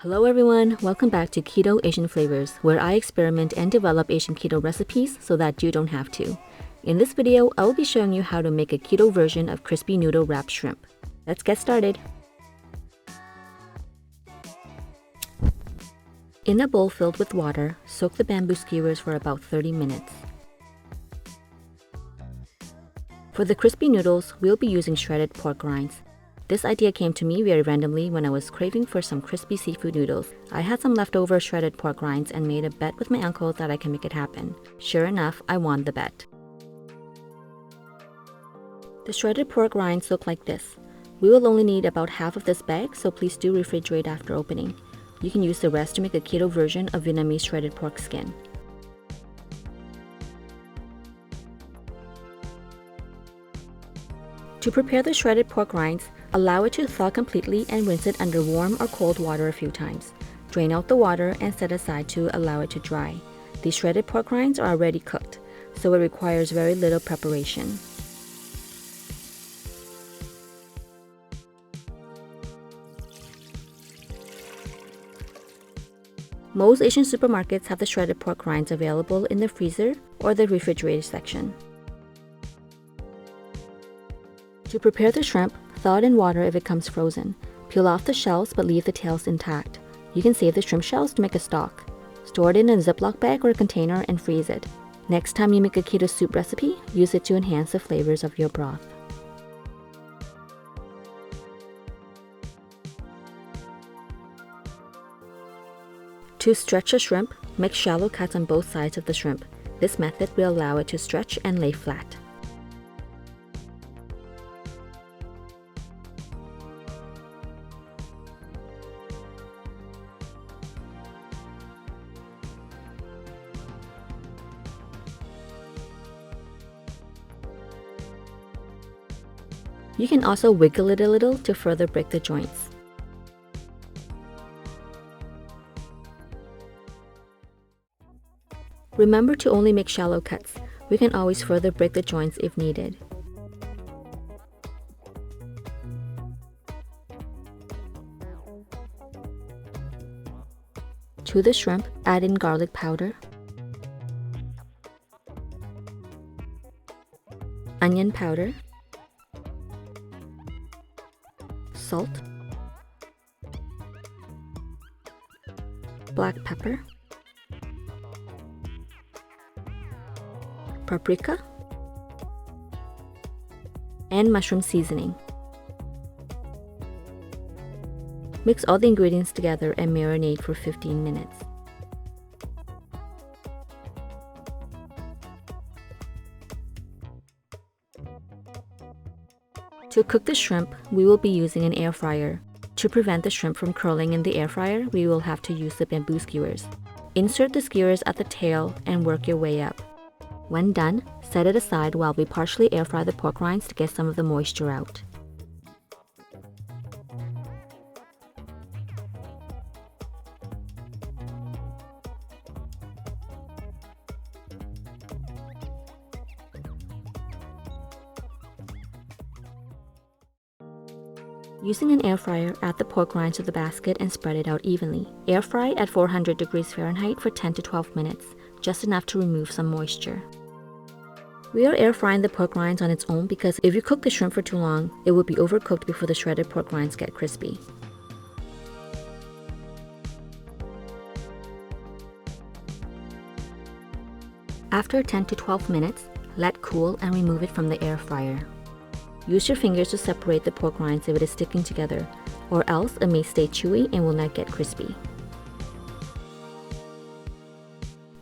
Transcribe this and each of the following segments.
Hello everyone, welcome back to Keto Asian Flavors, where I experiment and develop Asian keto recipes so that you don't have to. In this video, I will be showing you how to make a keto version of crispy noodle wrapped shrimp. Let's get started. In a bowl filled with water, soak the bamboo skewers for about 30 minutes. For the crispy noodles, we'll be using shredded pork rinds. This idea came to me very randomly when I was craving for some crispy seafood noodles. I had some leftover shredded pork rinds and made a bet with my uncle that I can make it happen. Sure enough, I won the bet. The shredded pork rinds look like this. We will only need about half of this bag, so please do refrigerate after opening. You can use the rest to make a keto version of Vietnamese shredded pork skin. To prepare the shredded pork rinds, allow it to thaw completely and rinse it under warm or cold water a few times. Drain out the water and set aside to allow it to dry. These shredded pork rinds are already cooked, so it requires very little preparation. Most Asian supermarkets have the shredded pork rinds available in the freezer or the refrigerator section. To prepare the shrimp, thaw it in water if it comes frozen. Peel off the shells but leave the tails intact. You can save the shrimp shells to make a stock. Store it in a Ziploc bag or a container and freeze it. Next time you make a keto soup recipe, use it to enhance the flavors of your broth. To stretch a shrimp, make shallow cuts on both sides of the shrimp. This method will allow it to stretch and lay flat. You can also wiggle it a little to further break the joints. Remember to only make shallow cuts. We can always further break the joints if needed. To the shrimp, add in garlic powder, onion powder, salt, black pepper, paprika, and mushroom seasoning. Mix all the ingredients together and marinate for 15 minutes. To cook the shrimp, we will be using an air fryer. To prevent the shrimp from curling in the air fryer, we will have to use the bamboo skewers. Insert the skewers at the tail and work your way up. When done, set it aside while we partially air fry the pork rinds to get some of the moisture out. Using an air fryer, add the pork rinds to the basket and spread it out evenly. Air fry at 400 degrees Fahrenheit for 10 to 12 minutes, just enough to remove some moisture. We are air frying the pork rinds on its own because if you cook the shrimp for too long, it will be overcooked before the shredded pork rinds get crispy. After 10 to 12 minutes, let cool and remove it from the air fryer. Use your fingers to separate the pork rinds if it is sticking together, or else it may stay chewy and will not get crispy.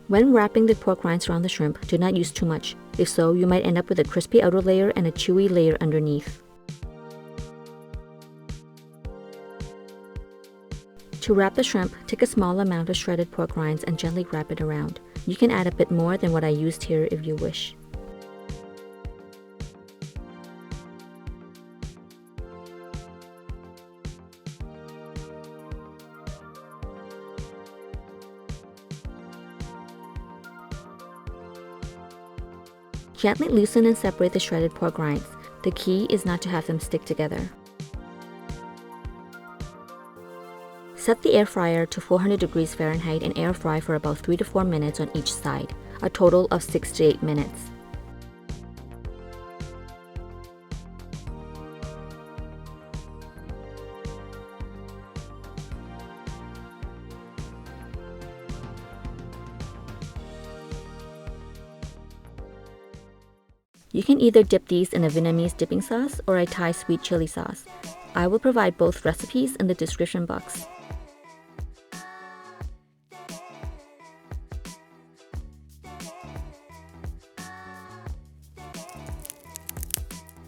When wrapping the pork rinds around the shrimp, do not use too much. If so, you might end up with a crispy outer layer and a chewy layer underneath. To wrap the shrimp, take a small amount of shredded pork rinds and gently wrap it around. You can add a bit more than what I used here if you wish. Gently loosen and separate the shredded pork rinds. The key is not to have them stick together. Set the air fryer to 400 degrees Fahrenheit and air fry for about 3 to 4 minutes on each side, a total of 6 to 8 minutes. You can either dip these in a Vietnamese dipping sauce or a Thai sweet chili sauce. I will provide both recipes in the description box.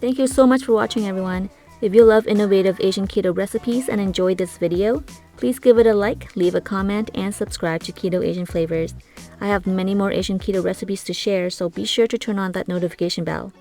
Thank you so much for watching, everyone. If you love innovative Asian keto recipes and enjoyed this video, please give it a like, leave a comment, and subscribe to Keto Asian Flavors. I have many more Asian keto recipes to share, so be sure to turn on that notification bell.